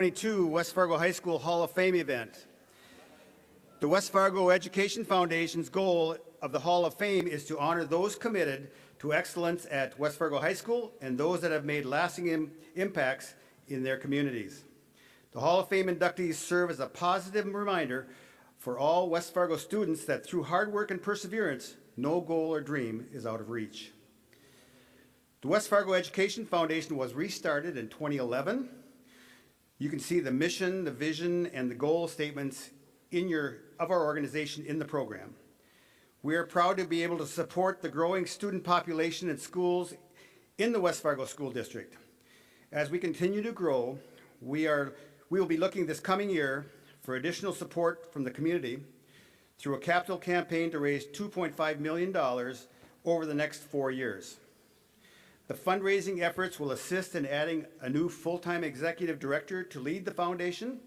2022 West Fargo High School Hall of Fame event. The West Fargo Education Foundation's goal of the Hall of Fame is to honor those committed to excellence at West Fargo High School and those that have made lasting impacts in their communities. The Hall of Fame inductees serve as a positive reminder for all West Fargo students that through hard work and perseverance, no goal or dream is out of reach. The West Fargo Education Foundation was restarted in 2011. You can see the mission, the vision, and the goal statements of our organization in the program. We are proud to be able to support the growing student population in schools in the West Fargo School District. As we continue to grow, we will be looking this coming year for additional support from the community through a capital campaign to raise $2.5 million over the next 4 years. The fundraising efforts will assist in adding a new full-time executive director to lead the foundation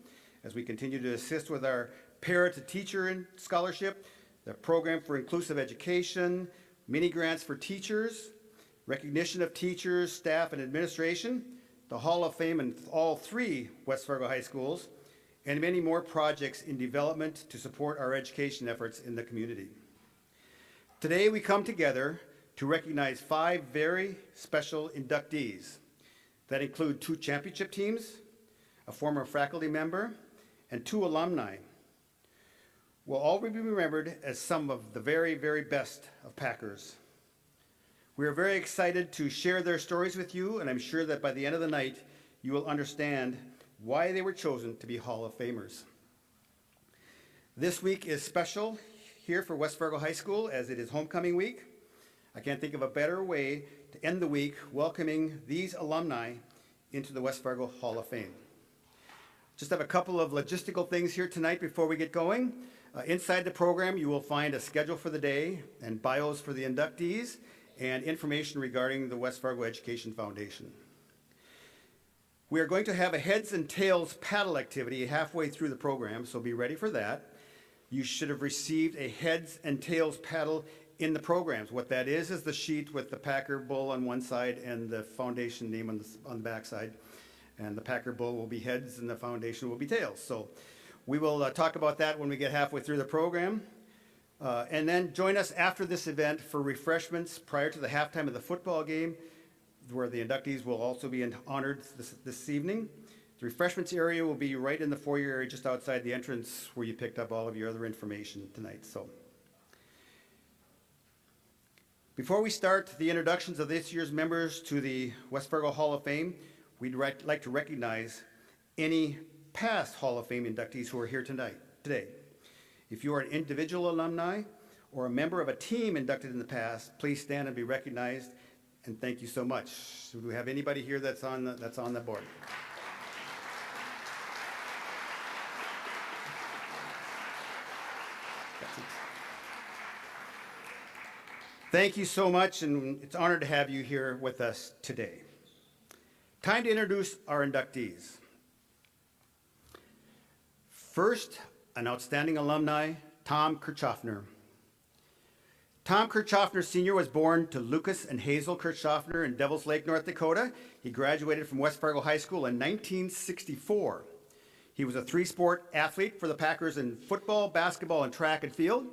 as we continue to assist with our Parent-to-Teacher Scholarship, the Program for Inclusive Education, mini grants for teachers, recognition of teachers, staff, and administration, the Hall of Fame in all 3 West Fargo high schools, and many more projects in development to support our education efforts in the community. Today we come together to recognize 5 very special inductees that include 2 championship teams, a former faculty member, and 2 alumni. Will all be remembered as some of the very, very best of Packers. We are very excited to share their stories with you, and I'm sure that by the end of the night, you will understand why they were chosen to be Hall of Famers. This week is special here for West Fargo High School as it is homecoming week. I can't think of a better way to end the week welcoming these alumni into the West Fargo Hall of Fame. Just have a couple of logistical things here tonight before we get going. Inside the program, you will find a schedule for the day and bios for the inductees and information regarding the West Fargo Education Foundation. We are going to have a heads and tails paddle activity halfway through the program, so be ready for that. You should have received a heads and tails paddle in the programs. What that is the sheet with the Packer bull on one side and the foundation name on the back side. And the Packer bull will be heads and the foundation will be tails. So we will talk about that when we get halfway through the program. And then join us after this event for refreshments prior to the halftime of the football game, where the inductees will also be honored this evening. The refreshments area will be right in the foyer area just outside the entrance where you picked up all of your other information tonight. So, before we start the introductions of this year's members to the West Fargo Hall of Fame, we'd like to recognize any past Hall of Fame inductees who are here today. If you are an individual alumni or a member of a team inducted in the past, please stand and be recognized, and thank you so much. Do we have anybody here that's on the board? Thank you so much, and it's an honor to have you here with us today. Time to introduce our inductees. First, an outstanding alumni, Tom Kirchhoffner. Tom Kirchhoffner Sr. was born to Lucas and Hazel Kirchhoffner in Devils Lake, North Dakota. He graduated from West Fargo High School in 1964. He was a 3-sport athlete for the Packers in football, basketball, and track and field.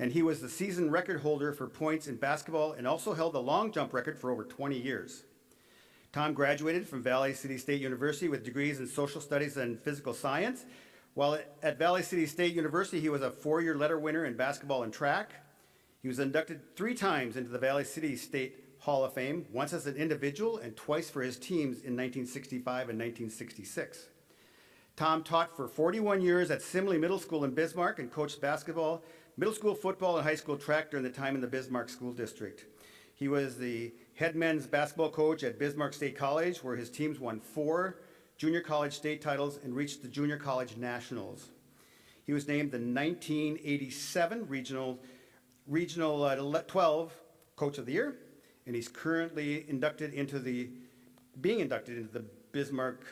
And he was the season record holder for points in basketball and also held the long jump record for over 20 years. Tom graduated from Valley City State University with degrees in social studies and physical science. While at Valley City State University, he was a 4-year letter winner in basketball and track. He was inducted 3 times into the Valley City State Hall of Fame, once as an individual and twice for his teams in 1965 and 1966. Tom taught for 41 years at Simley Middle School in Bismarck and coached basketball, middle school football, and high school track during the time in the Bismarck School District. He was the head men's basketball coach at Bismarck State College, where his teams won 4 junior college state titles and reached the junior college nationals. He was named the 1987 Regional 12 Coach of the Year, and he's currently being inducted into the Bismarck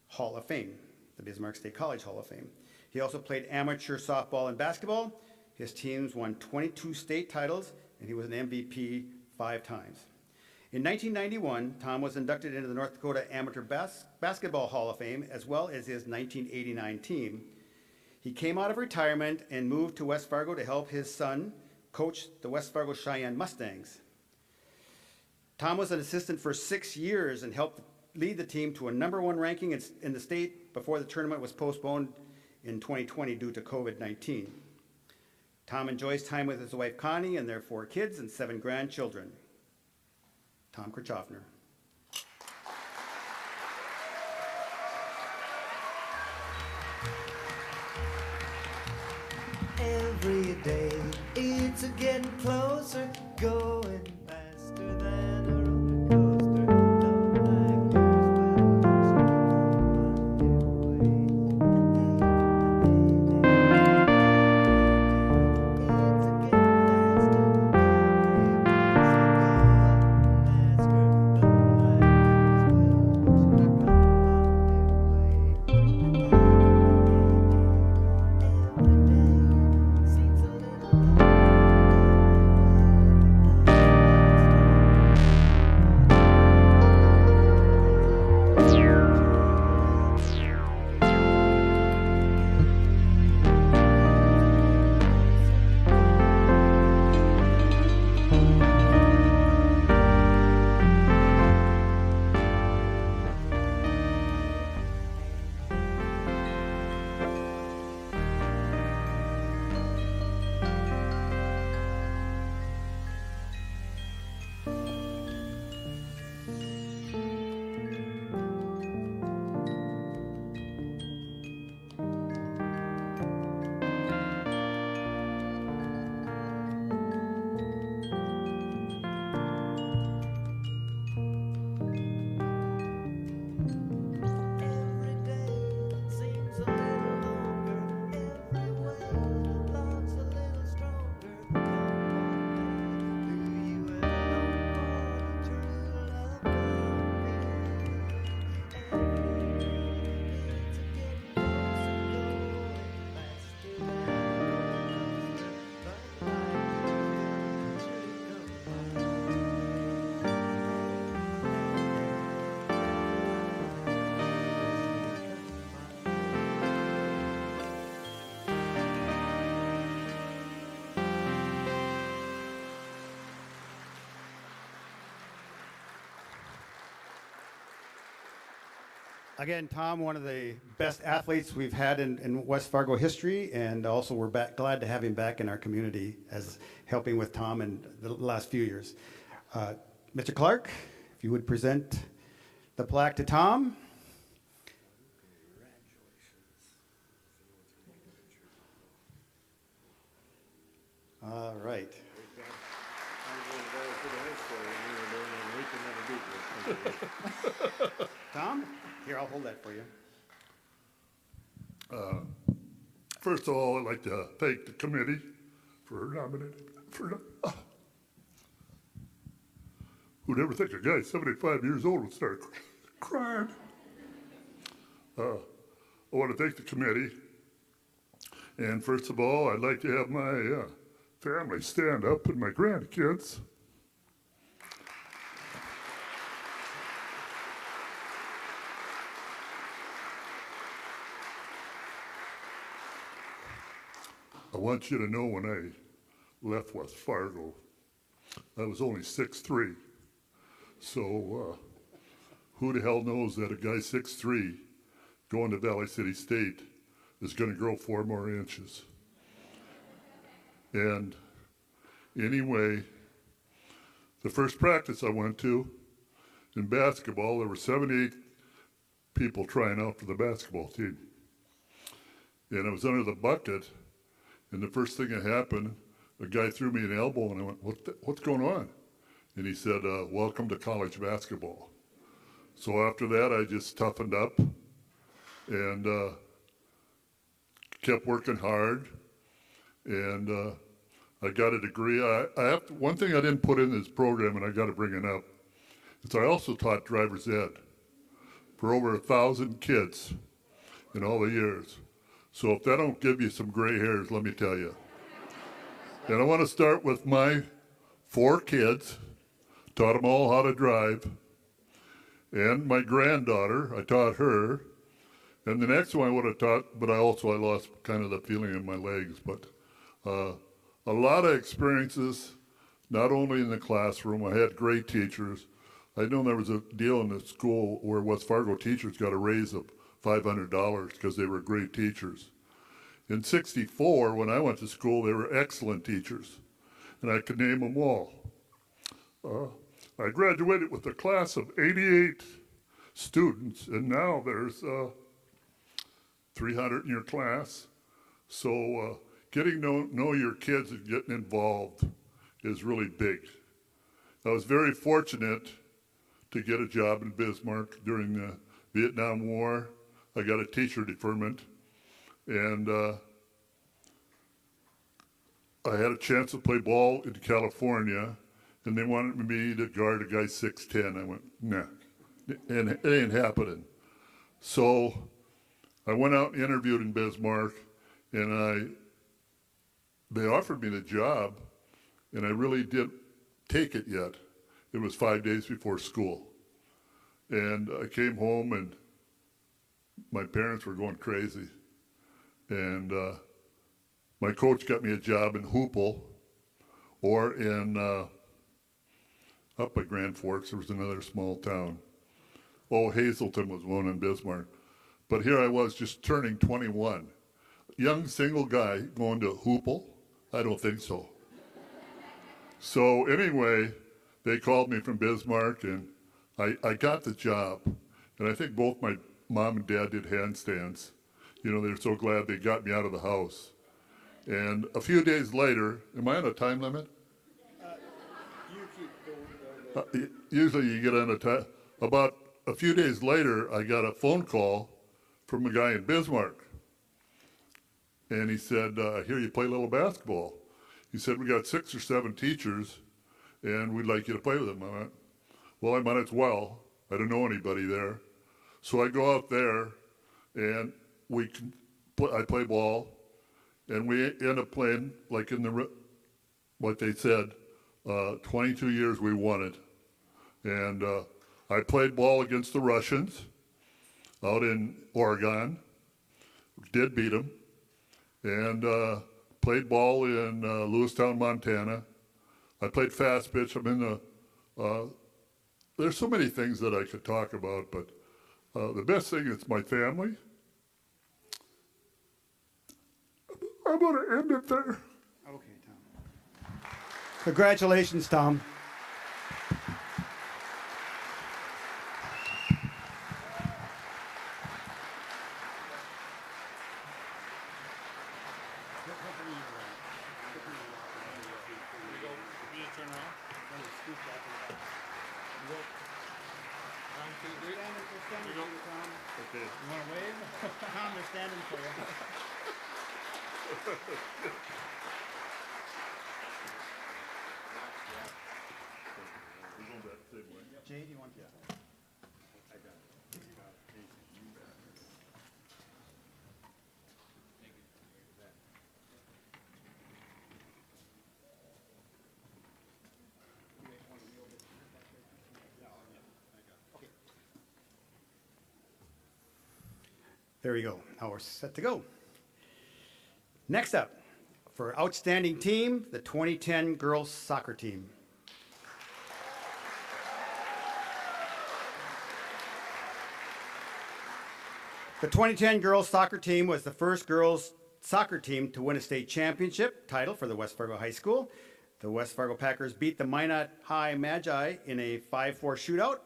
Hall of Fame, the Bismarck State College Hall of Fame. He also played amateur softball and basketball. His teams won 22 state titles, and he was an MVP 5 times. In 1991, Tom was inducted into the North Dakota Amateur Basketball Hall of Fame, as well as his 1989 team. He came out of retirement and moved to West Fargo to help his son coach the West Fargo Cheyenne Mustangs. Tom was an assistant for 6 years and helped lead the team to a #1 ranking in the state before the tournament was postponed in 2020 due to COVID-19. Tom enjoys time with his wife Connie and their 4 kids and 7 grandchildren. Tom Kirchhoffner. Every day it's getting closer, going faster than a roller coaster. Don't like yours, Again, Tom, one of the best athletes we've had in West Fargo history, and also we're glad to have him back in our community as helping with Tom in the last few years. Mr. Clark, if you would present the plaque to Tom. All right. Tom, here, I'll hold that for you. First of all, I'd like to thank the committee for nominating, who'd ever think a guy 75 years old would start crying? I want to thank the committee. And first of all, I'd like to have my family stand up and my grandkids. I want you to know when I left West Fargo, I was only 6'3". So who the hell knows that a guy 6'3" going to Valley City State is going to grow 4 more inches. And anyway, the first practice I went to in basketball, there were 78 people trying out for the basketball team. And I was under the bucket, and the first thing that happened, a guy threw me an elbow, and I went, what's going on? And he said, welcome to college basketball. So after that, I just toughened up and kept working hard, and I got a degree. One thing I didn't put in this program, and I got to bring it up, is I also taught driver's ed for over 1,000 kids in all the years. So if that don't give you some gray hairs, let me tell you. And I want to start with my 4 kids, Taught them all how to drive. And my granddaughter, I taught her. And the next one I would have taught, but I lost kind of the feeling in my legs. But a lot of experiences, not only in the classroom. I had great teachers. I know there was a deal in the school where West Fargo teachers got a raise of $500 because they were great teachers. In '64, when I went to school, they were excellent teachers, and I could name them all. I graduated with a class of 88 students, and now there's 300 in your class. So getting to know your kids and getting involved is really big. I was very fortunate to get a job in Bismarck during the Vietnam War. I got a teacher deferment, and I had a chance to play ball in California, and they wanted me to guard a guy 6'10". I went, nah, and it ain't happening. So I went out and interviewed in Bismarck, and they offered me the job, and I really didn't take it yet. It was 5 days before school. And I came home, and my parents were going crazy. And my coach got me a job in Hoople, or in up by Grand Forks. There was another small town. Oh, Hazelton was one in Bismarck. But here I was just turning 21. Young single guy going to Hoople? I don't think so. So anyway, they called me from Bismarck, and I got the job. And I think both my mom and dad did handstands. You know, they're so glad they got me out of the house. And a few days later, am I on a time limit? Usually you get on a time. About a few days later, I got a phone call from a guy in Bismarck. And he said, I hear you play a little basketball. He said, we got 6 or 7 teachers, and we'd like you to play with them. I went, well, I might as well. I don't know anybody there. So I go out there, and I play ball, and we end up playing, like in what they said, 22 years we won it. And I played ball against the Russians out in Oregon, did beat them, and played ball in Lewistown, Montana. I played fast pitch. I'm in the, there's so many things that I could talk about, but the best thing is my family. I'm going to end it there. Okay, Tom. Congratulations, Tom. You want to wave? Tom, they're standing for you. Jay, do you want to? I got it. You got it. You bet. There we go. Now we're set to go. Next up, for outstanding team, the 2010 girls soccer team. The 2010 girls soccer team was the first girls soccer team to win a state championship title for the West Fargo High School. The West Fargo Packers beat the Minot High Magi in a 5-4 shootout,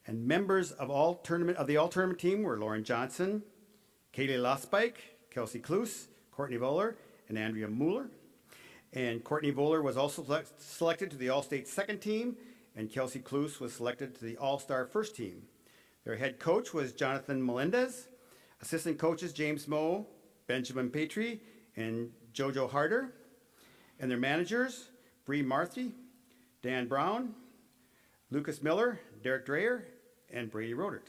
and members of the all-tournament team were Lauren Johnson, Kaylee Lospike, Kelsey Kloos, Courtney Voller, and Andrea Mueller. And Courtney Voller was also selected to the All-State second team, and Kelsey Kloos was selected to the All-Star first team. Their head coach was Jonathan Melendez. Assistant coaches James Moe, Benjamin Petrie, and Jojo Harder. And their managers, Bree Marthy, Dan Brown, Lucas Miller, Derek Dreyer, and Brady Rodert.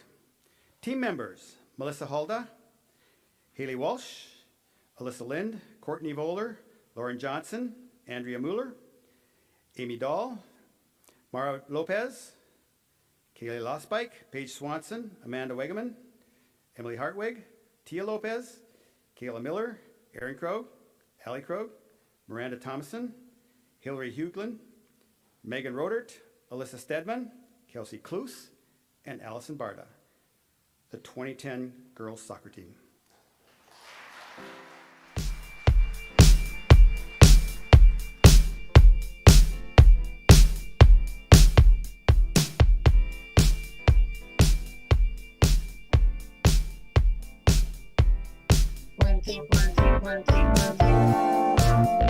Team members, Melissa Halda, Haley Walsh, Alyssa Lind, Courtney Voller, Lauren Johnson, Andrea Mueller, Amy Dahl, Mara Lopez, Kaylee Losbike, Paige Swanson, Amanda Wegeman, Emily Hartwig, Tia Lopez, Kayla Miller, Erin Krogh, Allie Krogh, Miranda Thomason, Hillary Huglin, Megan Rodert, Alyssa Stedman, Kelsey Kloos, and Allison Barda, the 2010 girls soccer team. One team, one team, one team, one team.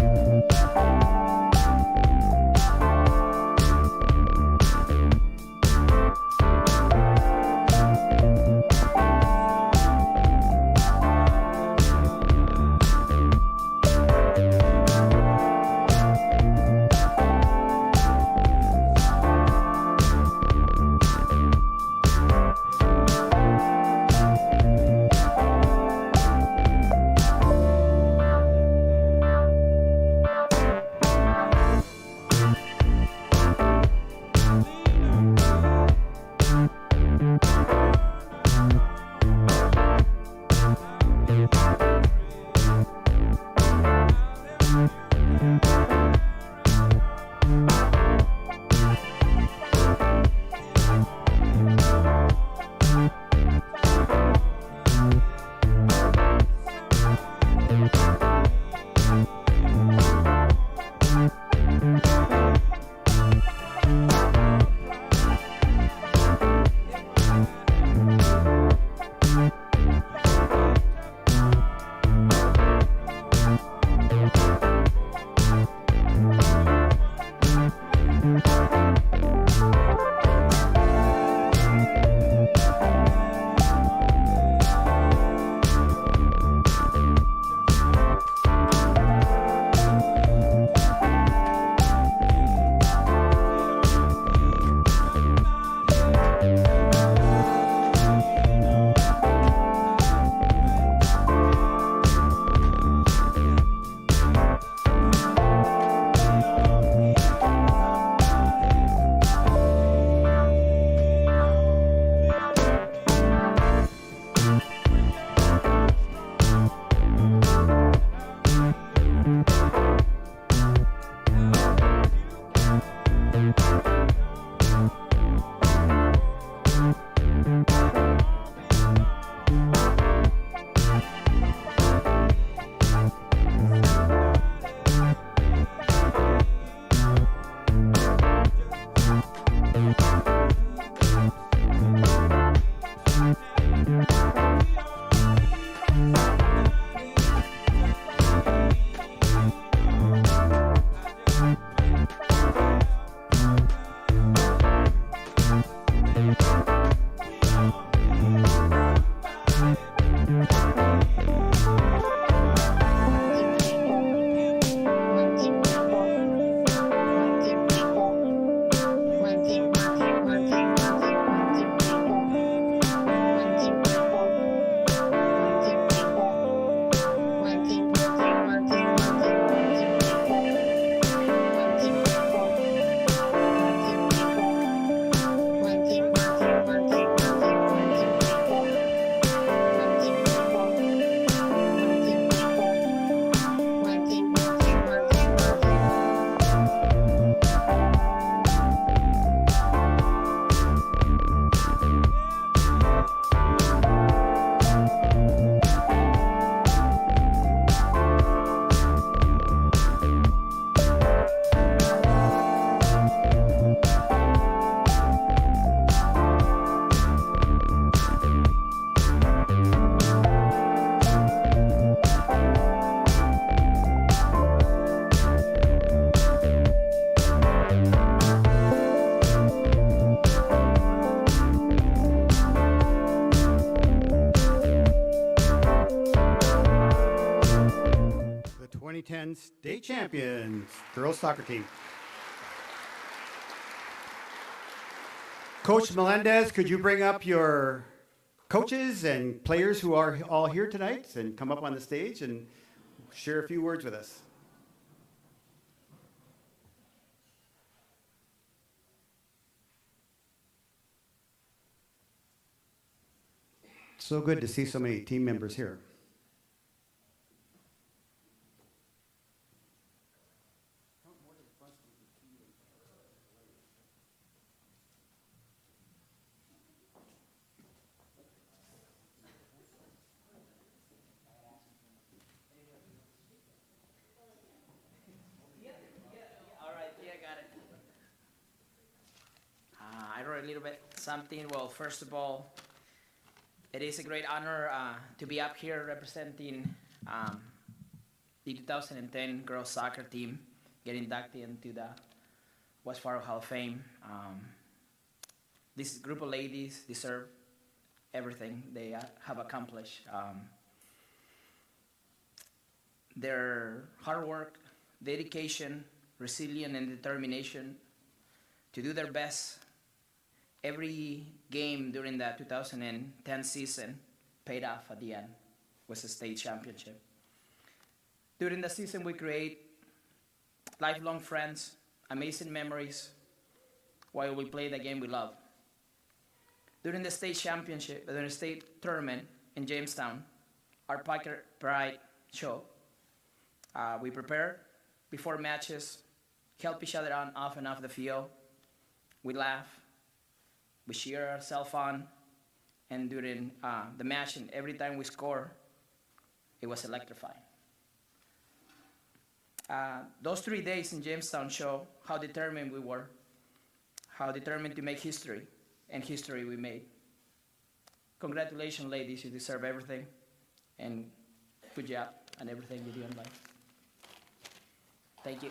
The 2010 state champions girls soccer team. Coach Melendez, could you bring up your coaches and players who are all here tonight and come up on the stage and share a few words with us? So good to see so many team members here. All right, yeah, got it. I wrote a little bit something. Well, first of all, it is a great honor to be up here representing the 2010 girls soccer team, get inducted into the West Fargo Hall of Fame. This group of ladies deserve everything they have accomplished. Their hard work, dedication, resilience, and determination to do their best every game during the 2010 season paid off at the end, was a state championship. During the season, we create lifelong friends, amazing memories, while we play the game we love. During the state championship, during the state tournament in Jamestown, our Packer Pride show, we prepare before matches, help each other on, off and off the field. We laugh, we cheer ourselves on, and during the match, and every time we score, it was electrifying. Those 3 days in Jamestown show how determined we were, how determined to make history, and history we made. Congratulations, ladies, you deserve everything, and good job on everything you do in life. Thank you.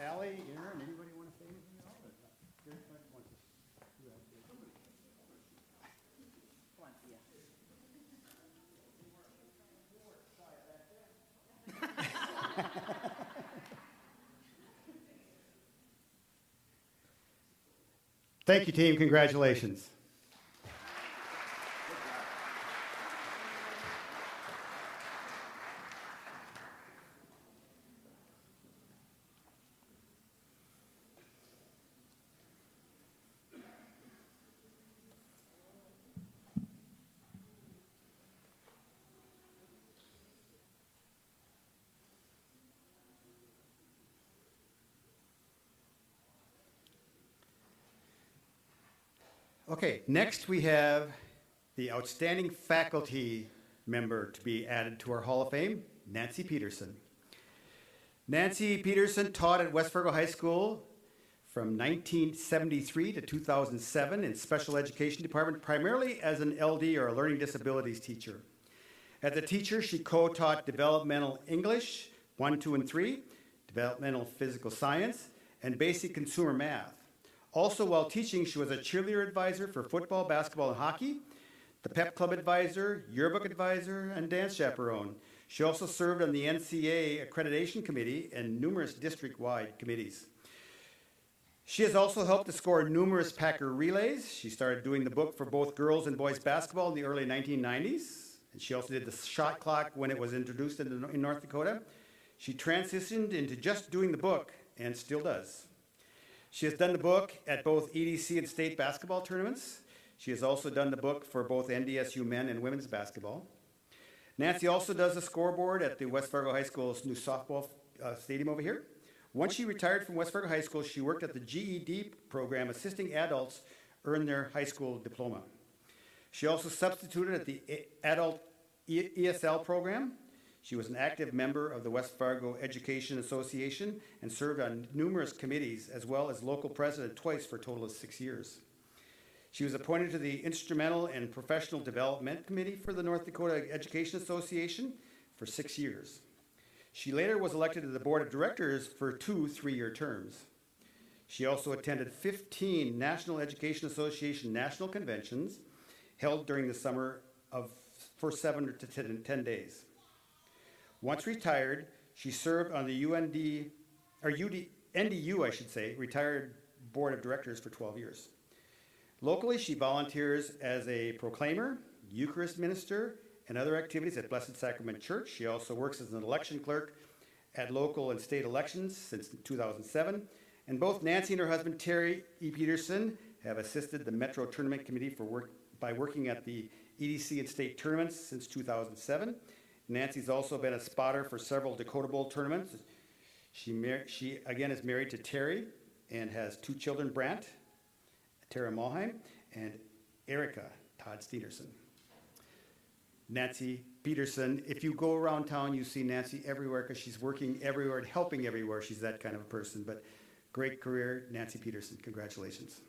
Allie, Aaron, anybody want to say anything at all? Gary might want to do that. Come on, yeah. Thank you, team. Congratulations. Okay, next we have the outstanding faculty member to be added to our Hall of Fame, Nancy Peterson. Nancy Peterson taught at West Fargo High School from 1973 to 2007 in special education department, primarily as an LD or a learning disabilities teacher. As a teacher, she co-taught developmental English 1, 2, and 3, developmental physical science, and basic consumer math. Also, while teaching, she was a cheerleader advisor for football, basketball, and hockey, the pep club advisor, yearbook advisor, and dance chaperone. She also served on the NCAA accreditation committee and numerous district-wide committees. She has also helped to score numerous Packer relays. She started doing the book for both girls and boys basketball in the early 1990s. And she also did the shot clock when it was introduced in North Dakota. She transitioned into just doing the book and still does. She has done the book at both EDC and state basketball tournaments. She has also done the book for both NDSU men and women's basketball. Nancy also does the scoreboard at the West Fargo High School's new softball stadium over here. Once she retired from West Fargo High School, she worked at the GED program assisting adults earn their high school diploma. She also substituted at the adult ESL program. She was an active member of the West Fargo Education Association and served on numerous committees, as well as local president twice for a total of 6 years. She was appointed to the Instrumental and Professional Development Committee for the North Dakota Education Association for 6 years. She later was elected to the board of directors for 2 3-year terms. She also attended 15 National Education Association national conventions held during the summer for 7 to 10 days. Once retired, she served on the NDU, retired board of directors for 12 years. Locally, she volunteers as a proclaimer, Eucharist minister, and other activities at Blessed Sacrament Church. She also works as an election clerk at local and state elections since 2007. And both Nancy and her husband, Terry E. Peterson, have assisted the Metro Tournament Committee by working at the EDC and state tournaments since 2007. Nancy's also been a spotter for several Dakota Bowl tournaments. She again is married to Terry and has 2 children, Brant, Tara Mulheim, and Erica Todd Steenerson. Nancy Peterson, if you go around town, you see Nancy everywhere because she's working everywhere and helping everywhere. She's that kind of a person, but great career, Nancy Peterson. Congratulations.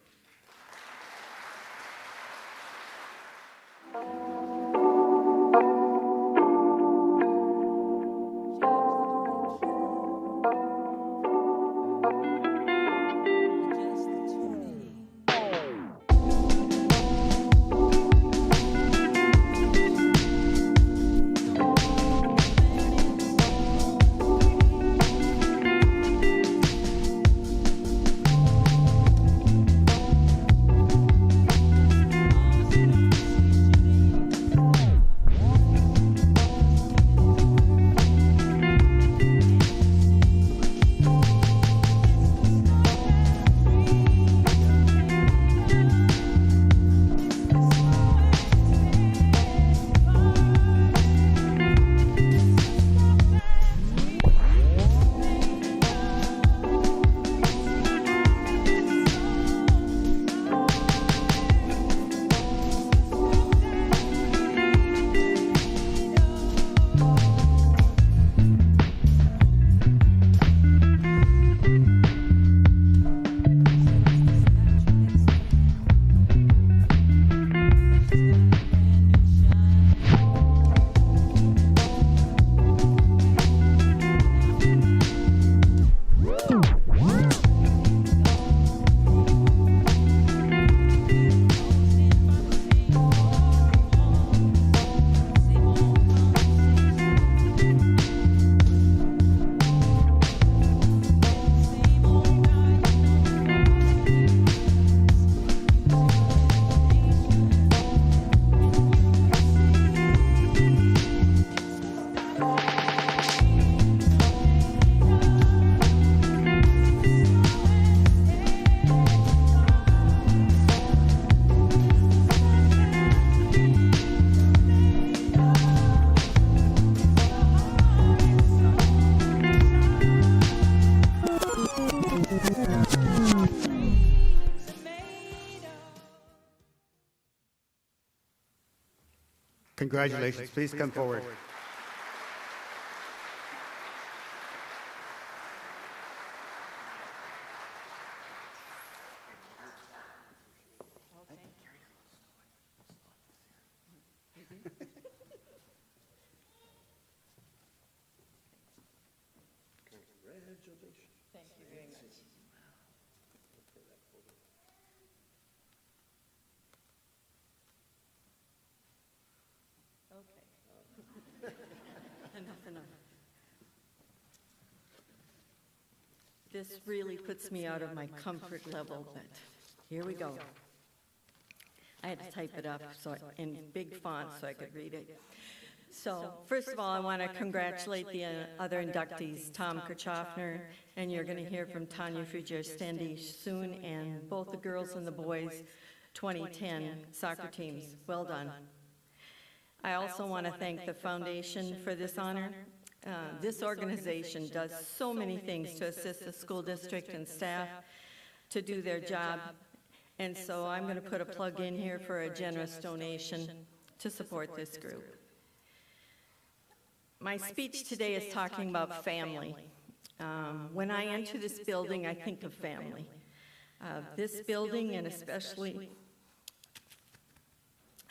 Congratulations. Please come forward. Thank you very much. Okay. Enough. This really puts me out of my comfort level, but here we go. I had to type it up in big font so I could read it. So, first of all, I want to congratulate the other inductees, Tom Kirchhoffner, and you're going to hear from Tanya Frigier-Stendy soon, and both the girls and the boys 2010 soccer teams. Well done. I also want to thank the foundation for this honor. This organization does so many things to assist the school district and staff to do their job, and so I'm going to put a plug in here for a generous donation to support this group. My speech today is talking about family. When I enter this building, I think of family. This building, and especially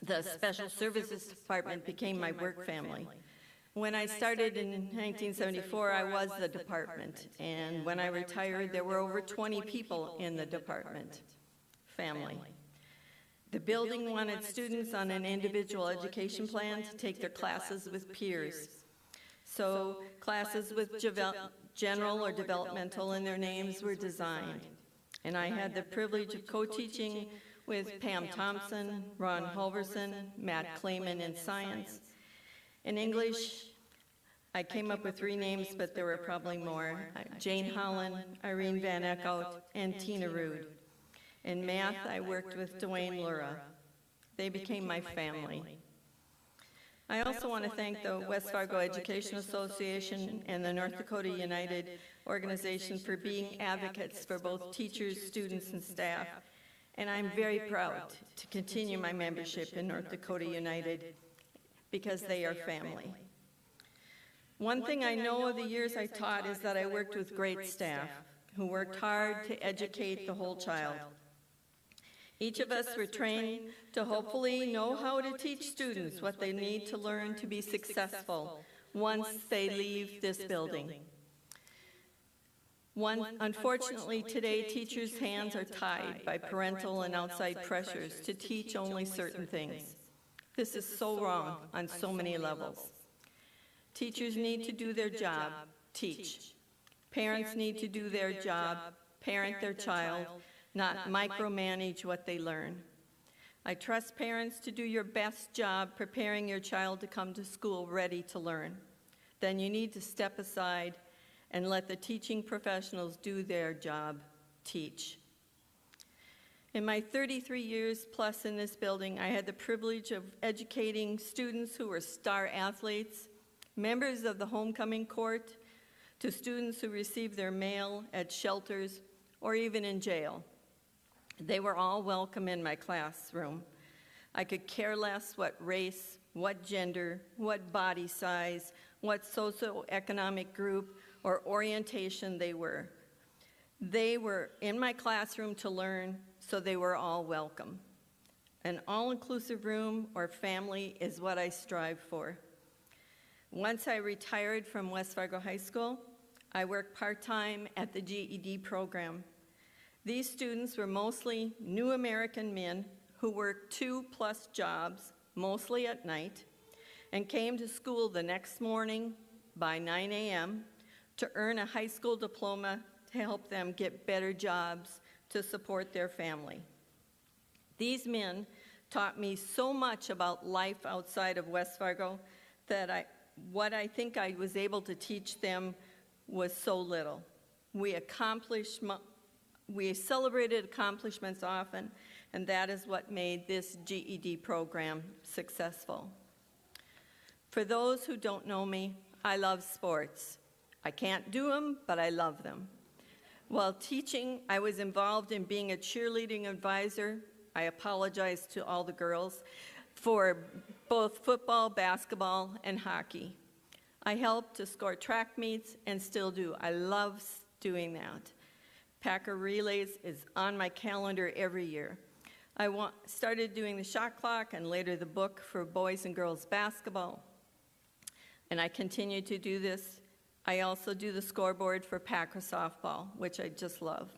the Special Services Department, became my work family. When I started in 1974, I was the department, and when I retired, there were over 20 people in the department family. The building wanted students on an individual education plan to take their classes with peers. So classes with general or developmental in their names were designed. And I had the privilege of co-teaching with Pam Thompson, Ron Halverson, Matt Clayman in science. In English, I came up with 3 names, but there were probably more. Jane Holland, Irene Van Eckhout, and Tina Rude. In math, I worked with Dwayne Lura. They became my family. I also want to thank the West Fargo Education Association and the North Dakota United Organization for being advocates for both teachers, students, and staff. And I'm very proud to continue my membership in North Dakota United because they are family. One thing I know of the years I taught is that I worked with great staff who worked hard to educate the whole child. Each of us were trained to hopefully know how to teach students what they need to learn to be successful once they leave this building. Unfortunately, today, teachers' hands are tied by parental and outside pressures to teach only certain things. This is so wrong on so many levels. Teachers need to do their job, teach. Parents need to do their job, parent their child, not micromanage what they learn. I trust parents to do your best job preparing your child to come to school ready to learn. Then you need to step aside and let the teaching professionals do their job, teach. In my 33 years plus in this building, I had the privilege of educating students who were star athletes, members of the homecoming court, to students who received their mail at shelters or even in jail. They were all welcome in my classroom. I could care less what race, what gender, what body size, what socioeconomic group or orientation they were. They were in my classroom to learn, so they were all welcome. An all-inclusive room or family is what I strive for. Once I retired from West Fargo High School, I worked part-time at the GED program. These students were mostly new American men who worked 2+ jobs, mostly at night, and came to school the next morning by 9 a.m. to earn a high school diploma to help them get better jobs to support their family. These men taught me so much about life outside of West Fargo that what I think I was able to teach them was so little. We celebrated accomplishments often, and that is what made this GED program successful. For those who don't know me, I love sports. I can't do them, but I love them. While teaching, I was involved in being a cheerleading advisor. I apologize to all the girls for both football, basketball, and hockey. I helped to score track meets and still do. I love doing that. Packer Relays is on my calendar every year. I started doing the shot clock and later the book for boys and girls basketball. And I continue to do this. I also do the scoreboard for Packer softball, which I just love.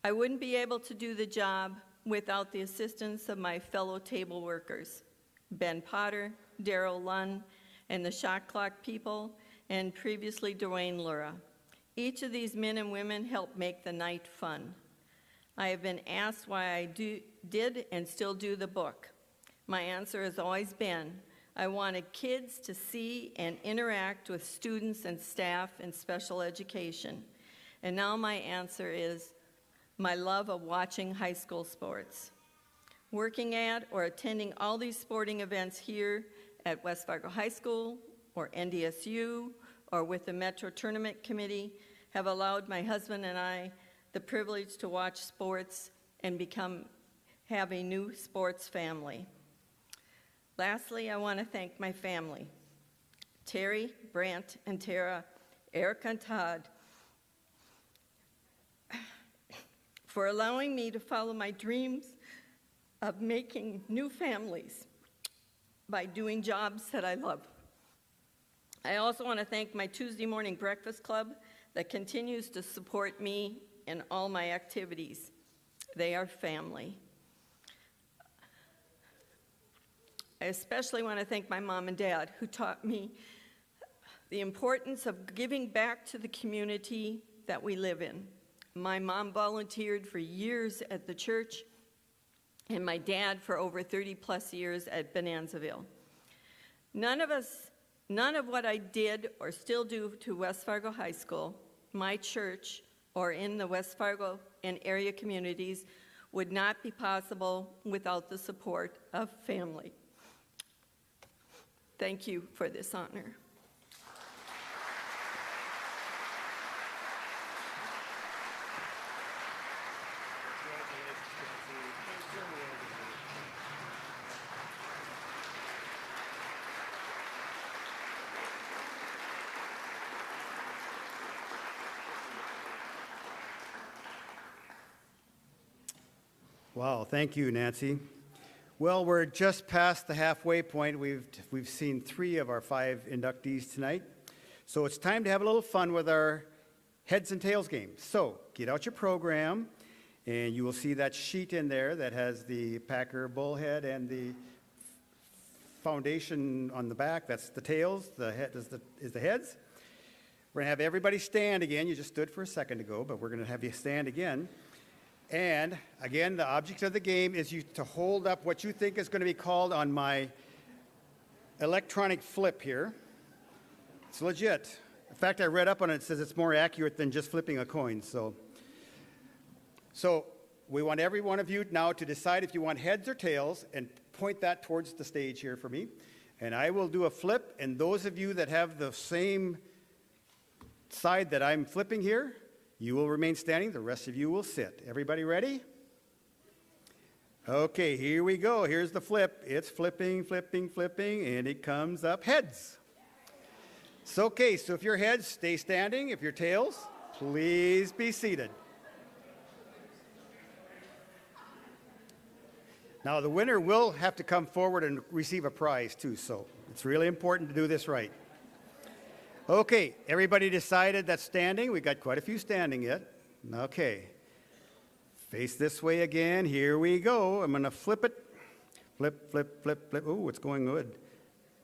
I wouldn't be able to do the job without the assistance of my fellow table workers, Ben Potter, Daryl Lunn, and the shot clock people, and previously Dwayne Lura. Each of these men and women helped make the night fun. I have been asked why I did and still do the book. My answer has always been, I wanted kids to see and interact with students and staff in special education. And now my answer is my love of watching high school sports. Working at or attending all these sporting events here at West Fargo High School or NDSU or with the Metro Tournament Committee have allowed my husband and I the privilege to watch sports and have a new sports family. Lastly, I want to thank my family, Terry, Brant, and Tara, Eric and Todd, for allowing me to follow my dreams of making new families by doing jobs that I love. I also want to thank my Tuesday morning breakfast club that continues to support me in all my activities. They are family. I especially want to thank my mom and dad who taught me the importance of giving back to the community that we live in. My mom volunteered for years at the church, and my dad for over 30+ years at Bonanzaville. None of us None of what I did or still do to West Fargo High School, my church, or in the West Fargo and area communities would not be possible without the support of family. Thank you for this honor. Wow, thank you, Nancy. Well, we're just past the halfway point. We've seen 3 of our 5 inductees tonight. So it's time to have a little fun with our heads and tails game. So get out your program, and you will see that sheet in there that has the Packer bullhead and the foundation on the back. That's the tails. The head is the heads. We're going to have everybody stand again. You just stood for a second ago, but we're going to have you stand again. And again, the object of the game is to hold up what you think is going to be called on my electronic flip here. It's legit. In fact, I read up on it. It says it's more accurate than just flipping a coin. So we want every one of you now to decide if you want heads or tails and point that towards the stage here for me. And I will do a flip, and those of you that have the same side that I'm flipping here, you will remain standing. The rest of you will sit. Everybody ready? Okay, here we go. Here's the flip. It's flipping, flipping, flipping, and it comes up heads. So, okay, so if you're heads, stay standing. If you're tails, please be seated. Now, the winner will have to come forward and receive a prize, too, so it's really important to do this right. Okay, everybody decided that standing? We got quite a few standing yet. Okay. Face this way again. Here we go. I'm going to flip it. Flip, flip, flip, flip. Ooh, it's going good.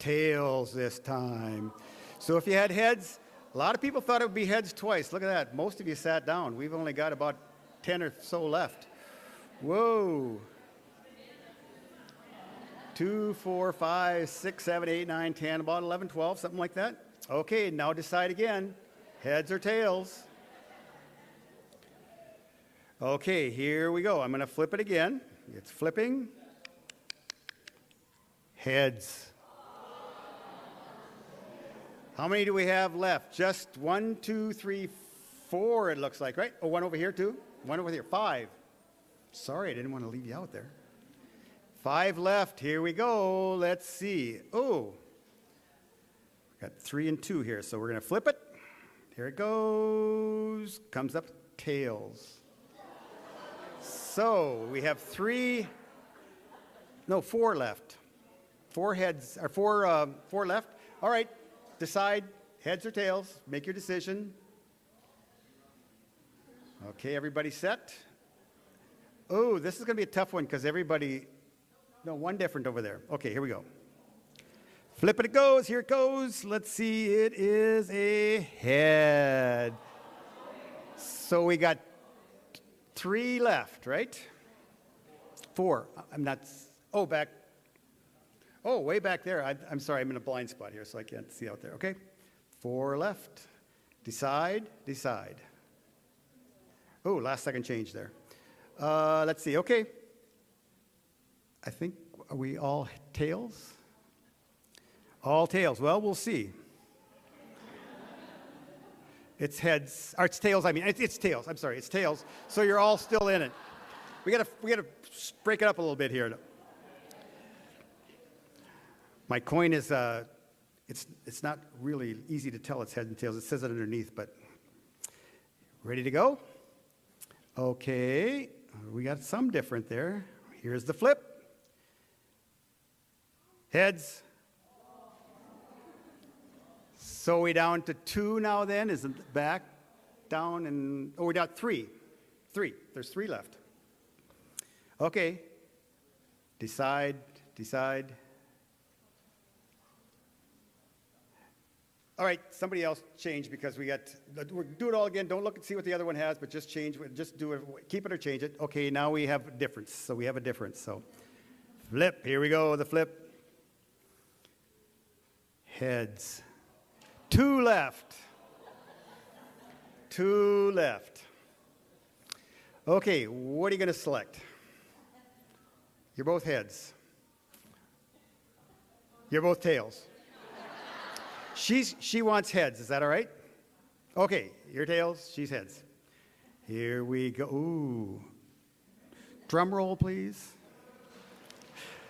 Tails this time. So if you had heads, a lot of people thought it would be heads twice. Look at that. Most of you sat down. We've only got about 10 or so left. Whoa. 2, 4, 5, 6, 7, 8, 9, 10, about 11, 12, something like that. Okay, now decide again. Heads or tails? Okay, here we go. I'm going to flip it again. It's flipping. Heads. How many do we have left? Just 1, 2, 3, 4, it looks like, right? Oh, one over here, too? One over here. 5. Sorry, I didn't want to leave you out there. 5 left. Here we go. Let's see. Oh. Got 3 and 2 here, so we're going to flip it. Here it goes. Comes up tails. So we have 4 left. 4 heads, or 4 left. All right, decide heads or tails. Make your decision. Okay, everybody set? Oh, this is going to be a tough one because one different over there. Okay, here we go. Flip it goes, here it goes. Let's see, it is a head. So we got 3 left, right? 4. Way back there. I'm sorry, I'm in a blind spot here, so I can't see out there. Okay, 4 left. Decide. Oh, last second change there. Let's see, okay. I think, are we all tails? All tails. Well, we'll see. It's heads, or it's tails, I mean. It's tails. I'm sorry, it's tails. So you're all still in it. We gotta break it up a little bit here. My coin is, it's not really easy to tell it's heads and tails. It says it underneath, but ready to go? Okay, we got some different there. Here's the flip. Heads. So we down to 2 now then, isn't back, down, and, we're down 3. 3, there's 3 left. Okay, decide. All right, somebody else change because we'll do it all again. Don't look and see what the other one has, but just change, just do it, keep it or change it. Okay, now we have a difference, so flip, here we go, the flip. Heads. Two left. Two left. Okay, what are you going to select? You're both heads. You're both tails. She wants heads. Is that all right? Okay, you're tails, she's heads. Here we go. Ooh. Drum roll, please.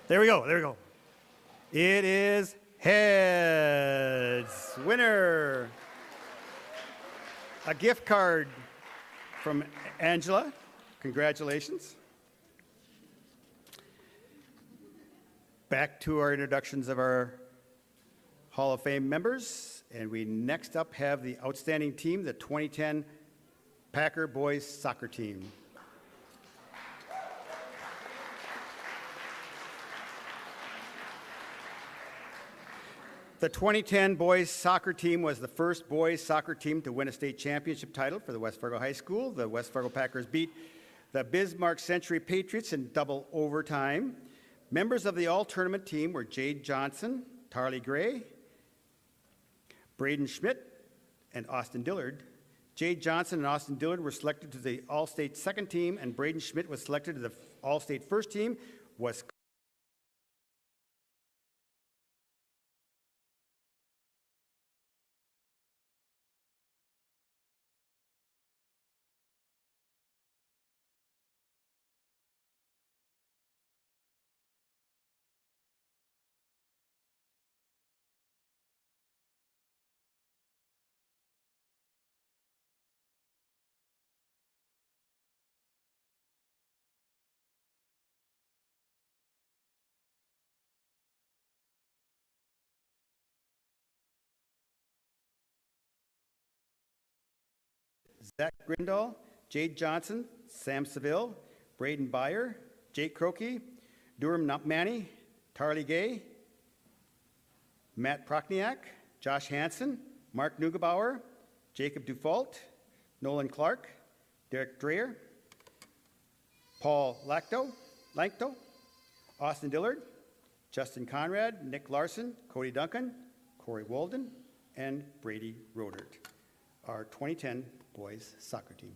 There we go. There we go. It is heads. Winner. A gift card from Angela. Congratulations. Back to our introductions of our Hall of Fame members. And we next up have the outstanding team, the 2010 Packer boys soccer team. The 2010 boys soccer team was the first boys soccer team to win a state championship title for the West Fargo High School. The West Fargo Packers beat the Bismarck Century Patriots in double overtime. Members of the all-tournament team were Jade Johnson, Tarly Gray, Braden Schmidt, and Austin Dillard. Jade Johnson and Austin Dillard were selected to the All-State second team, and Braden Schmidt was selected to the All-State first team. Was Zach Grindall, Jade Johnson, Sam Seville, Braden Byer, Jake Croakey, Durham Manny, Tarly Gay, Matt Prochniak, Josh Hansen, Mark Neugebauer, Jacob Dufault, Nolan Clark, Derek Dreyer, Paul Lancto, Austin Dillard, Justin Conrad, Nick Larson, Cody Duncan, Corey Walden, and Brady Rodert, our 2010 boys soccer team.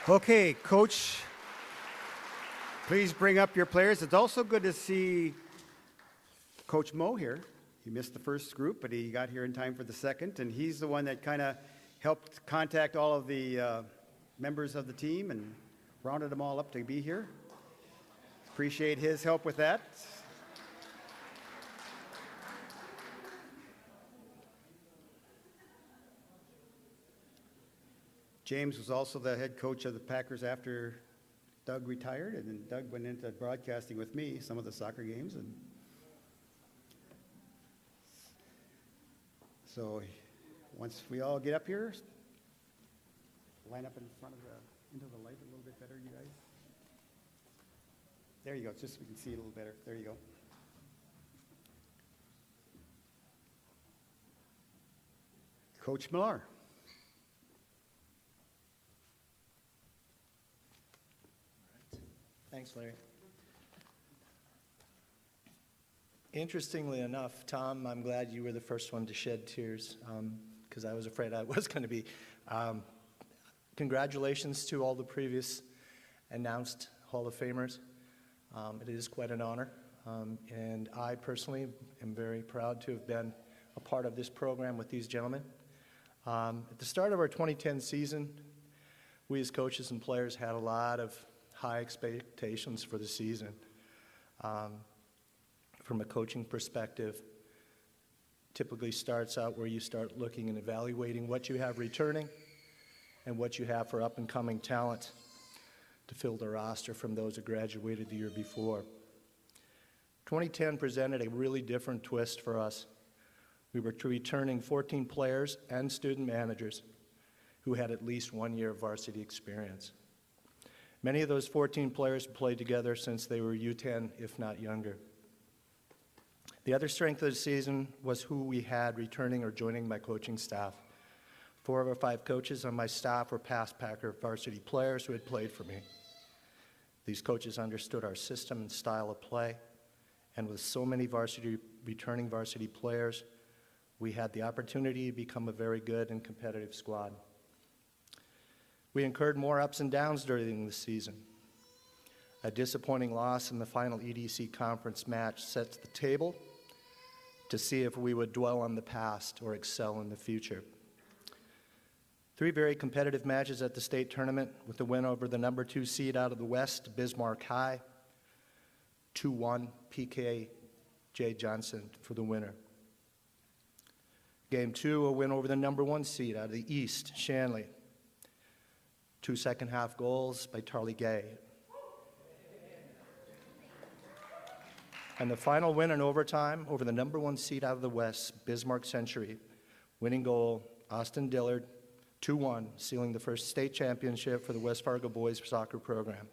Okay, Coach, please bring up your players. It's also good to see Coach Mo here. He missed the first group, but he got here in time for the second, and he's the one that kind of helped contact all of the members of the team and rounded them all up to be here. Appreciate his help with that. James was also the head coach of the Packers after Doug retired, and then Doug went into broadcasting with me some of the soccer games. And so once we all get up here, line up in front of into the light a little bit better, you guys. There you go, just so we can see a little better. There you go. Coach Millar. Thanks, Larry. Interestingly enough, Tom, I'm glad you were the first one to shed tears because I was afraid I was going to be. Congratulations to all the previous announced Hall of Famers. It is quite an honor, and I personally am very proud to have been a part of this program with these gentlemen. At the start of our 2010 season, we as coaches and players had a lot of high expectations for the season. From a coaching perspective, typically starts out where you start looking and evaluating what you have returning and what you have for up-and-coming talent to fill the roster from those who graduated the year before. 2010 presented a really different twist for us. We were returning 14 players and student managers who had at least 1 year of varsity experience. Many of those 14 players played together since they were U10, if not younger. The other strength of the season was who we had returning or joining my coaching staff. 4 of our 5 coaches on my staff were past Packer varsity players who had played for me. These coaches understood our system and style of play, and with so many returning varsity players, we had the opportunity to become a very good and competitive squad. We incurred more ups and downs during the season. A disappointing loss in the final EDC conference match sets the table to see if we would dwell on the past or excel in the future. 3 very competitive matches at the state tournament with the win over the number 2 seed out of the West, Bismarck High, 2-1 PK J. Johnson for the winner. Game 2, a win over the number 1 seed out of the East, Shanley. 2 second-half goals by Tarly Gay. And the final win in overtime over the number 1 seed out of the West, Bismarck Century. Winning goal, Austin Dillard, 2-1, sealing the first state championship for the West Fargo boys soccer program.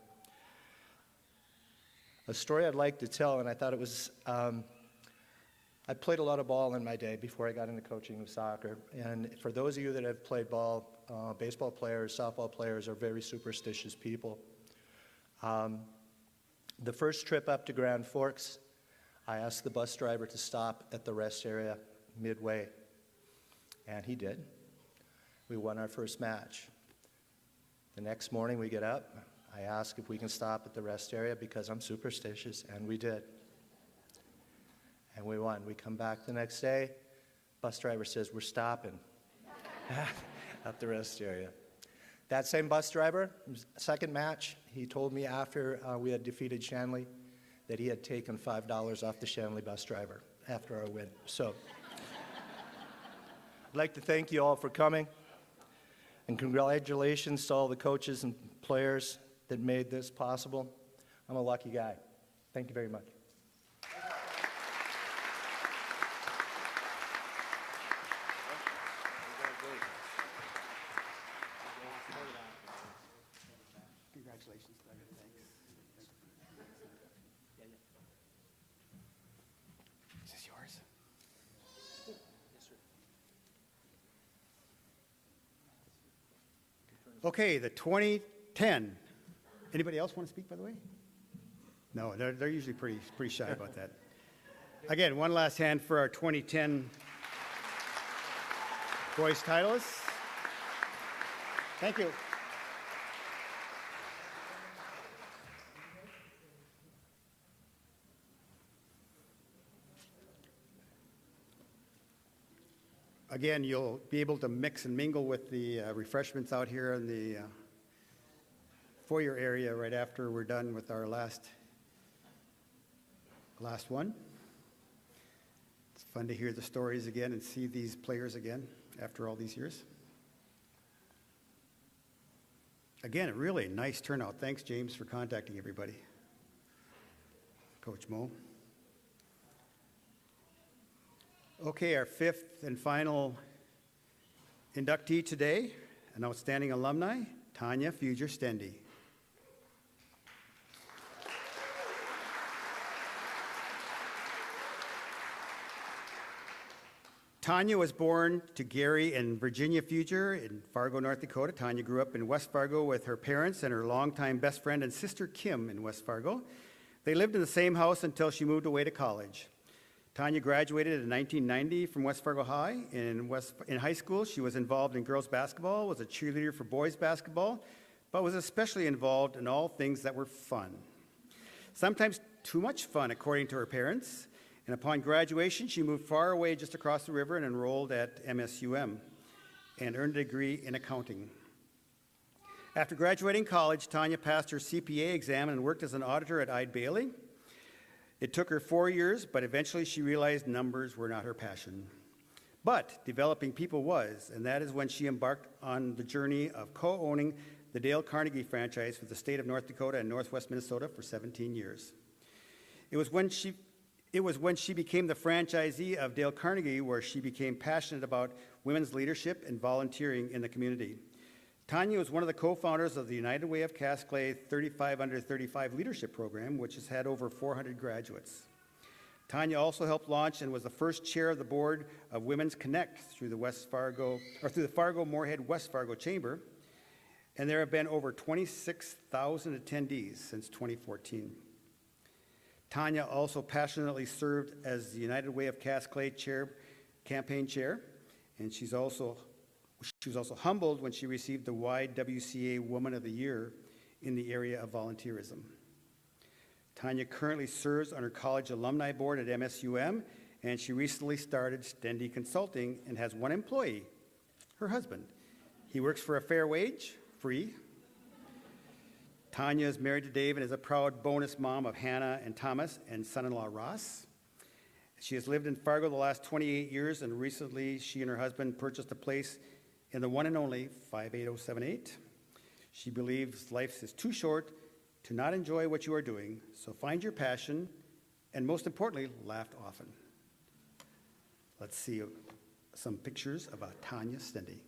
A story I'd like to tell, and I thought it was, I played a lot of ball in my day before I got into coaching of soccer. And for those of you that have played ball, baseball players, softball players are very superstitious people. The first trip up to Grand Forks, I asked the bus driver to stop at the rest area midway, and he did. We won our first match. The next morning we get up, I ask if we can stop at the rest area because I'm superstitious, and we did. And we won. We come back the next day, bus driver says, we're stopping at the rest area. That same bus driver, second match, he told me after we had defeated Shanley that he had taken $5 off the Shanley bus driver after our win. So I'd like to thank you all for coming, and congratulations to all the coaches and players that made this possible. I'm a lucky guy. Thank you very much. Congratulations, Doug. Thanks. Is this yours? Okay, the 2010. Anybody else want to speak, by the way? No, they're usually pretty shy about that. Again, one last hand for our 2010 boys titleists. Thank you. Again, you'll be able to mix and mingle with the refreshments out here in the foyer area right after we're done with our last one. It's fun to hear the stories again and see these players again after all these years. Again, a really nice turnout. Thanks, James, for contacting everybody. Coach Mo. Okay, our fifth and final inductee today, an outstanding alumni, Tanya Fuger-Stendy. Tanya was born to Gary and Virginia Fuger in Fargo, North Dakota. Tanya grew up in West Fargo with her parents and her longtime best friend and sister Kim in West Fargo. They lived in the same house until she moved away to college. Tanya graduated in 1990 from West Fargo High. In high school, she was involved in girls basketball, was a cheerleader for boys basketball, but was especially involved in all things that were fun. Sometimes too much fun, according to her parents. And upon graduation, she moved far away just across the river and enrolled at MSUM and earned a degree in accounting. After graduating college, Tanya passed her CPA exam and worked as an auditor at Eide Bailey. It took her 4 years, but eventually she realized numbers were not her passion. But developing people was, and that is when she embarked on the journey of co-owning the Dale Carnegie franchise for the state of North Dakota and Northwest Minnesota for 17 years. It was when she became the franchisee of Dale Carnegie where she became passionate about women's leadership and volunteering in the community. Tanya was one of the co-founders of the United Way of Cass Clay 35 Under 35 Leadership Program, which has had over 400 graduates. Tanya also helped launch and was the first chair of the board of Women's Connect through the Fargo Moorhead West Fargo Chamber, and there have been over 26,000 attendees since 2014. Tanya also passionately served as the United Way of Cass Clay campaign chair, and she was also humbled when she received the YWCA Woman of the Year in the area of volunteerism. Tanya currently serves on her college alumni board at MSUM, and she recently started Stendy Consulting and has one employee, her husband. He works for a fair wage, free. Tanya is married to Dave and is a proud bonus mom of Hannah and Thomas and son-in-law Ross. She has lived in Fargo the last 28 years, and recently she and her husband purchased a place in the one and only 58078. She believes life is too short to not enjoy what you are doing, so find your passion, and most importantly, laugh often. Let's see some pictures of Tanya Stendy.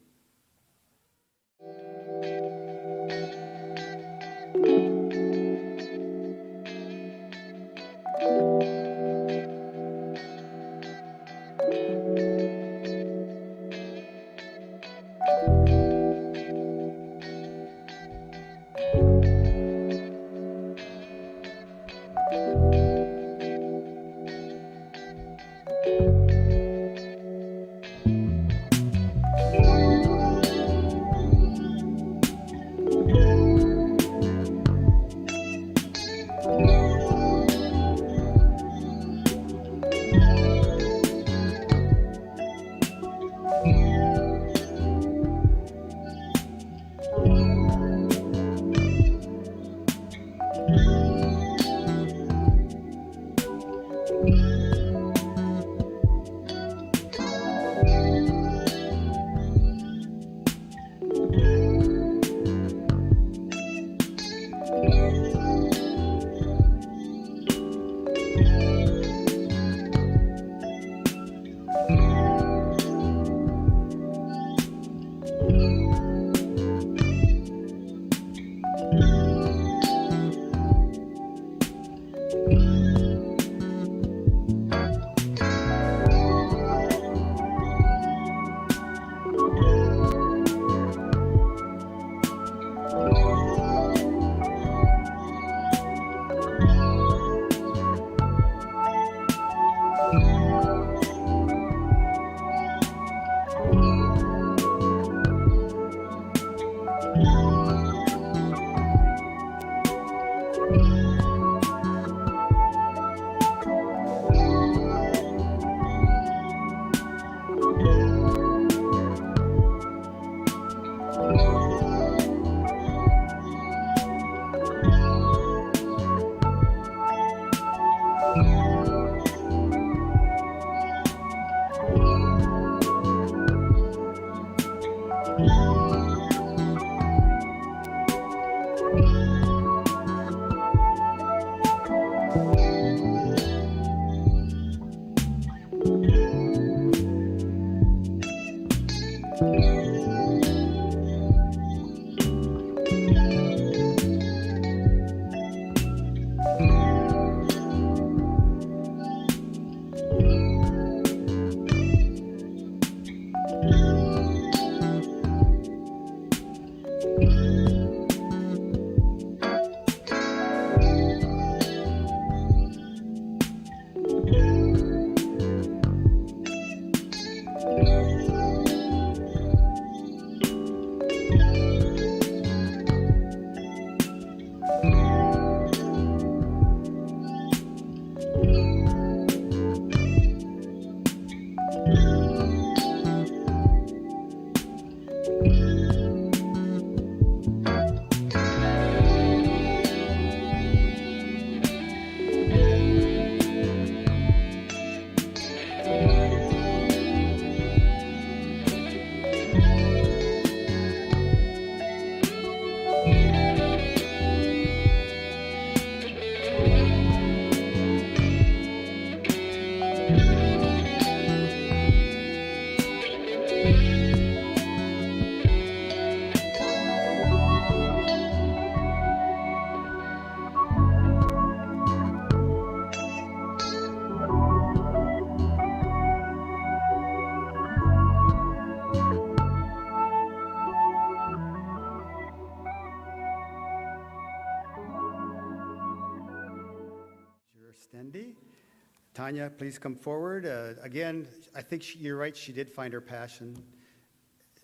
Tanya, please come forward. Again, I think you're right, she did find her passion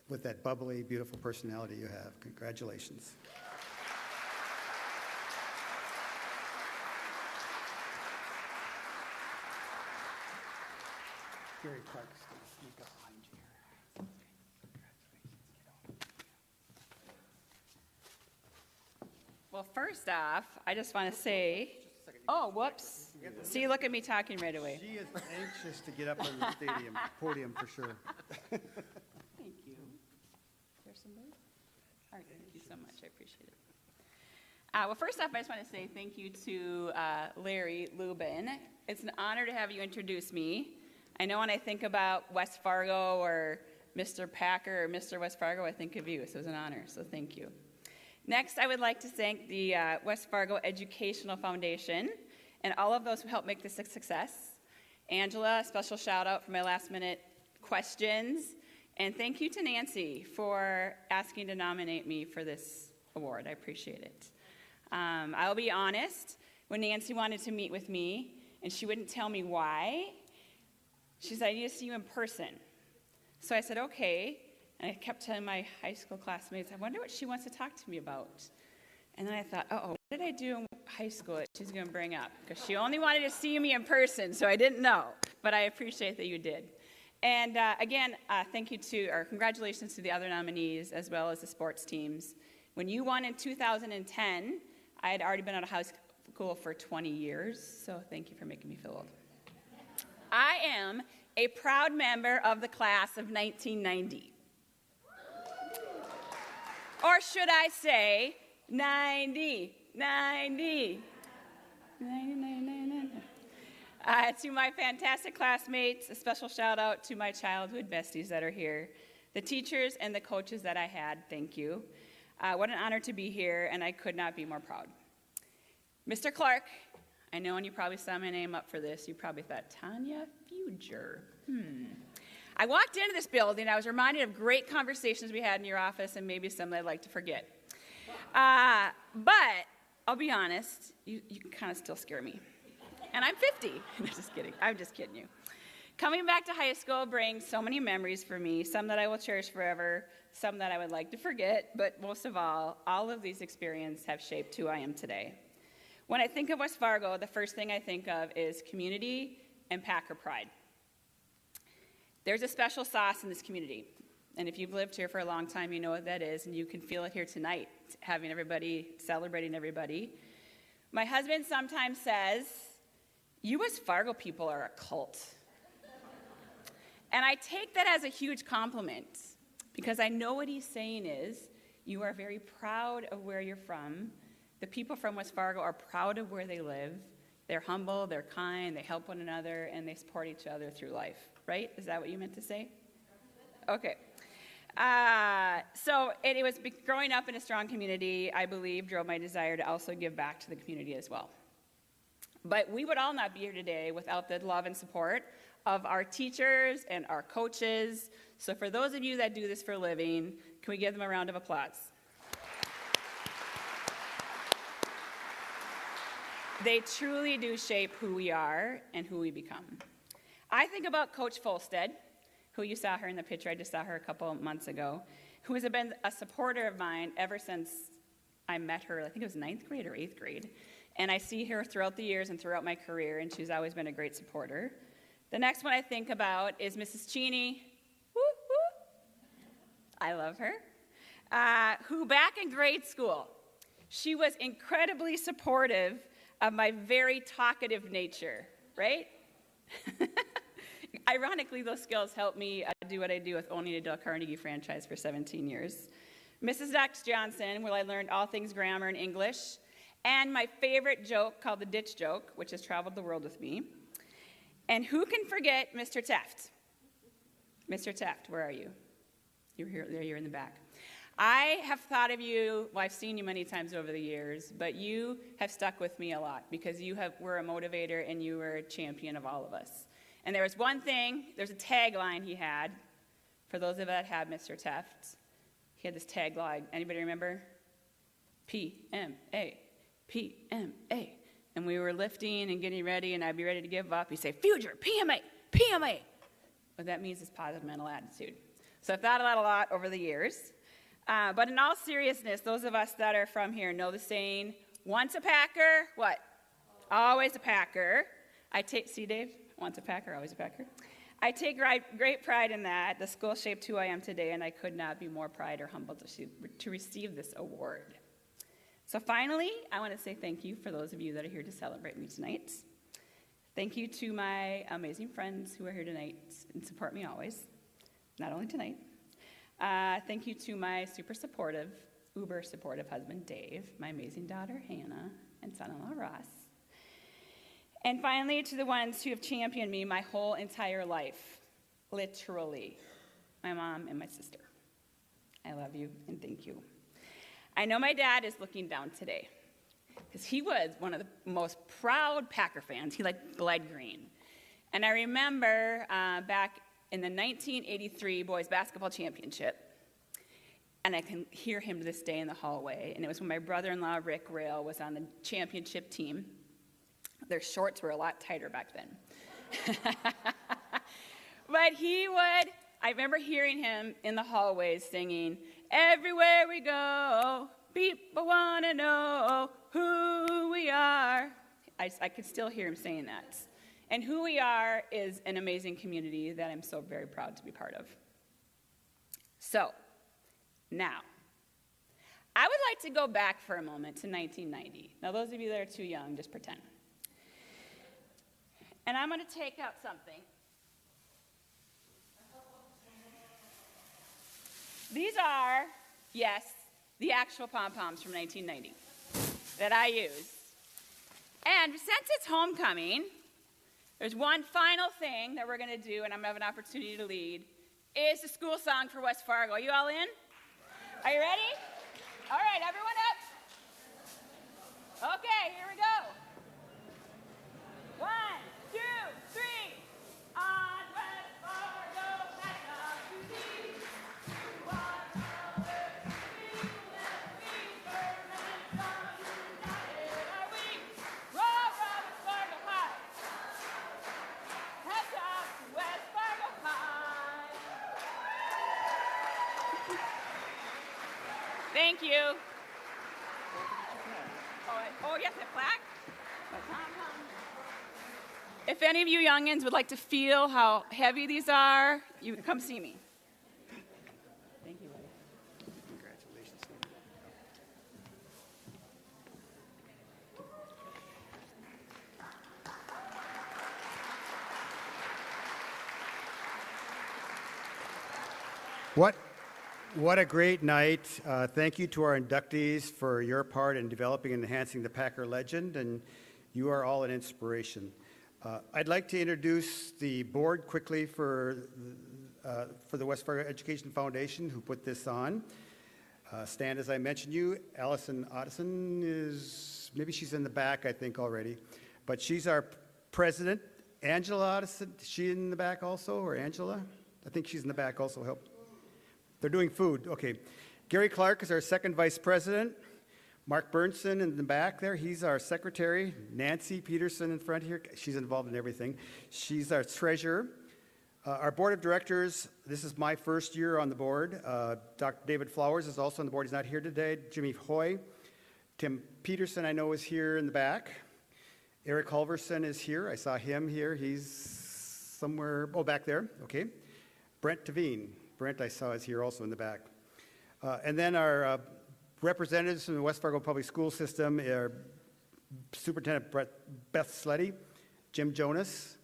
with that bubbly, beautiful personality you have. Congratulations. Gary Clark's going to sneak up behind you here. Well, first off, I just want to say, oh, whoops. See, look at me talking right away. She is anxious to get up on the podium for sure. Thank you. There's somebody? All right, thank you so much. I appreciate it. Well, first off, I just want to say thank you to Larry Lubin. It's an honor to have you introduce me. I know when I think about West Fargo or Mr. Packer or Mr. West Fargo, I think of you, so it's an honor, so thank you. Next, I would like to thank the West Fargo Educational Foundation and all of those who helped make this a success. Angela, a special shout out for my last minute questions. And thank you to Nancy for asking to nominate me for this award. I appreciate it. I'll be honest, when Nancy wanted to meet with me and she wouldn't tell me why, she said, I need to see you in person. So I said, okay. And I kept telling my high school classmates, I wonder what she wants to talk to me about. And then I thought, uh-oh, what did I do in high school that she's going to bring up? Because she only wanted to see me in person, so I didn't know. But I appreciate that you did. And again, thank you to, or congratulations to the other nominees, as well as the sports teams. When you won in 2010, I had already been out of high school for 20 years, so thank you for making me feel old. I am a proud member of the class of 1990. Or should I say 90. To my fantastic classmates, a special shout out to my childhood besties that are here, the teachers and the coaches that I had, thank you. What an honor to be here, and I could not be more proud. Mr. Clark, I know when you probably saw my name up for this, you probably thought, Tanya Fuger. I walked into this building, I was reminded of great conversations we had in your office and maybe some that I'd like to forget. But I'll be honest, you can kind of still scare me. And I'm 50. I'm just kidding. I'm just kidding you. Coming back to high school brings so many memories for me, some that I will cherish forever, some that I would like to forget, but most of all of these experiences have shaped who I am today. When I think of West Fargo, the first thing I think of is community and Packer pride. There's a special sauce in this community, and if you've lived here for a long time, you know what that is, and you can feel it here tonight, having everybody, celebrating everybody. My husband sometimes says, you West Fargo people are a cult. And I take that as a huge compliment, because I know what he's saying is, you are very proud of where you're from. The people from West Fargo are proud of where they live. They're humble, they're kind, they help one another, and they support each other through life, right? Is that what you meant to say? Okay. So it was growing up in a strong community, I believe, drove my desire to also give back to the community as well. But we would all not be here today without the love and support of our teachers and our coaches. So for those of you that do this for a living, can we give them a round of applause? They truly do shape who we are and who we become. I think about Coach Folstead, who you saw her in the picture. I just saw her a couple months ago, who has been a supporter of mine ever since I met her. I think it was 9th grade or 8th grade. And I see her throughout the years and throughout my career, and she's always been a great supporter. The next one I think about is Mrs. Cheney. Woo, woo. I love her. Who back in grade school, she was incredibly supportive of my very talkative nature, right? Ironically, those skills helped me do what I do with owning a Dale Carnegie franchise for 17 years. Mrs. Dax Johnson, where I learned all things grammar and English, and my favorite joke called the ditch joke, which has traveled the world with me. And who can forget Mr. Taft? Mr. Taft, where are you? You're here, there you're in the back. I have thought of you, well, I've seen you many times over the years, but you have stuck with me a lot because you were a motivator and you were a champion of all of us. And there was one thing, there's a tagline he had, for those of us that had Mr. Taft. He had this tagline, anybody remember? PMA, PMA, and we were lifting and getting ready, and I'd be ready to give up, he'd say, future, PMA, PMA. What that means is positive mental attitude. So I've thought of that a lot over the years. But in all seriousness, those of us that are from here know the saying, once a Packer, what? Always a Packer. See, Dave? Once a Packer, always a Packer. I take great pride in that. The school shaped who I am today, and I could not be more proud or humbled to receive this award. So finally, I want to say thank you for those of you that are here to celebrate me tonight. Thank you to my amazing friends who are here tonight and support me always, not only tonight. Thank you to my super supportive, uber supportive husband, Dave, my amazing daughter, Hannah, and son-in-law, Ross. And finally, to the ones who have championed me my whole entire life, literally, my mom and my sister. I love you and thank you. I know my dad is looking down today because he was one of the most proud Packer fans. He liked blood green. And I remember back in the 1983 boys basketball championship, and I can hear him to this day in the hallway, and it was when my brother-in-law, Rick Rail, was on the championship team. Their shorts were a lot tighter back then. But I remember hearing him in the hallways singing, everywhere we go, people want to know who we are. I could still hear him saying that. And who we are is an amazing community that I'm so very proud to be part of. So, now, I would like to go back for a moment to 1990. Now, those of you that are too young, just pretend. And I'm going to take out something. These are, yes, the actual pom-poms from 1990 that I use. And since it's homecoming, there's one final thing that we're going to do, and I'm going to have an opportunity to lead, is the school song for West Fargo. Are you all in? Are you ready? All right, everyone up. Okay, here we go. 1, 2, 3. On West Fargo, that's up to thee. You are our people and we ferment from united are we. Roll, West Fargo high. Heads up to West Fargo high. Thank you. Oh yes, a plaque? If any of you youngins would like to feel how heavy these are, you can come see me. Thank you, buddy. Congratulations. What a great night. Thank you to our inductees for your part in developing and enhancing the Packer legend, and you are all an inspiration. I'd like to introduce the board quickly for the West Fargo Education Foundation, who put this on. Stan, as I mentioned you, Allison Otteson maybe she's in the back, I think, already, but she's our president. Angela Otteson, is she in the back also, or Angela? I think she's in the back also, help. They're doing food, okay. Gary Clark is our second vice president. Mark Bernson in the back there, he's our secretary. Nancy Peterson in front here, she's involved in everything. She's our treasurer. Our board of directors, this is my first year on the board. Dr. David Flowers is also on the board. He's not here today. Jimmy Hoy. Tim Peterson, I know, is here in the back. Eric Halverson is here. I saw him here. He's somewhere, back there, okay. Brent Tavine. Brent, I saw, is here also in the back. And then our representatives from the West Fargo Public School System are Superintendent Beth Sleddy, Jim Jonas,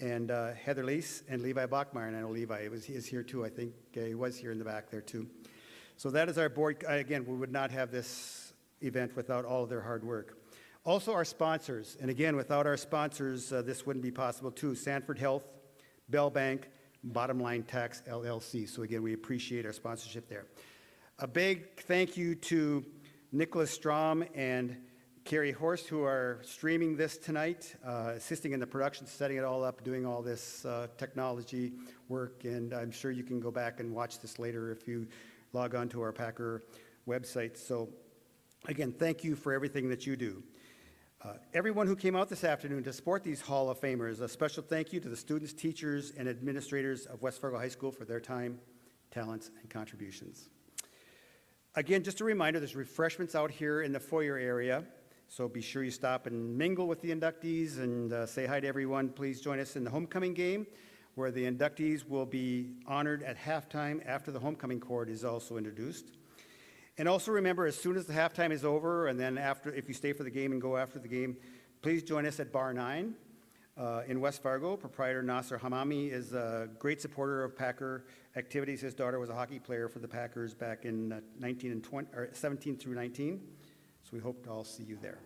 and Heather Lease, and Levi Bachmeyer. And I know Levi is here too. I think he was here in the back there too. So that is our board. Again, we would not have this event without all of their hard work. Also our sponsors. And again, without our sponsors, this wouldn't be possible too. Sanford Health, Bell Bank, Bottom Line Tax LLC. So again, we appreciate our sponsorship there. A big thank you to Nicholas Strom and Carrie Horst, who are streaming this tonight, assisting in the production, setting it all up, doing all this technology work. And I'm sure you can go back and watch this later if you log on to our Packer website. So again, thank you for everything that you do. Everyone who came out this afternoon to support these Hall of Famers, a special thank you to the students, teachers, and administrators of West Fargo High School for their time, talents, and contributions. Again, just a reminder, there's refreshments out here in the foyer area, so be sure you stop and mingle with the inductees and say hi to everyone. Please join us in the homecoming game, where the inductees will be honored at halftime after the homecoming chord is also introduced. And also remember, as soon as the halftime is over, and then after, if you stay for the game and go after the game, please join us at Bar 9 in West Fargo. Proprietor Nasser Hamami is a great supporter of Packer activities. His daughter was a hockey player for the Packers back in 17 through 19. So we hope to all see you there.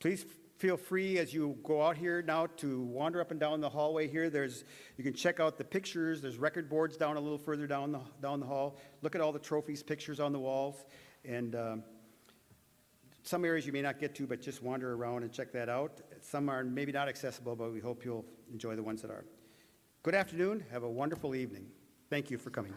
Please feel free as you go out here now to wander up and down the hallway here. You can check out the pictures. There's record boards down a little further down the hall. Look at all the trophies, pictures on the walls. And some areas you may not get to, but just wander around and check that out. Some are maybe not accessible, but we hope you'll enjoy the ones that are. Good afternoon. Have a wonderful evening. Thank you for coming.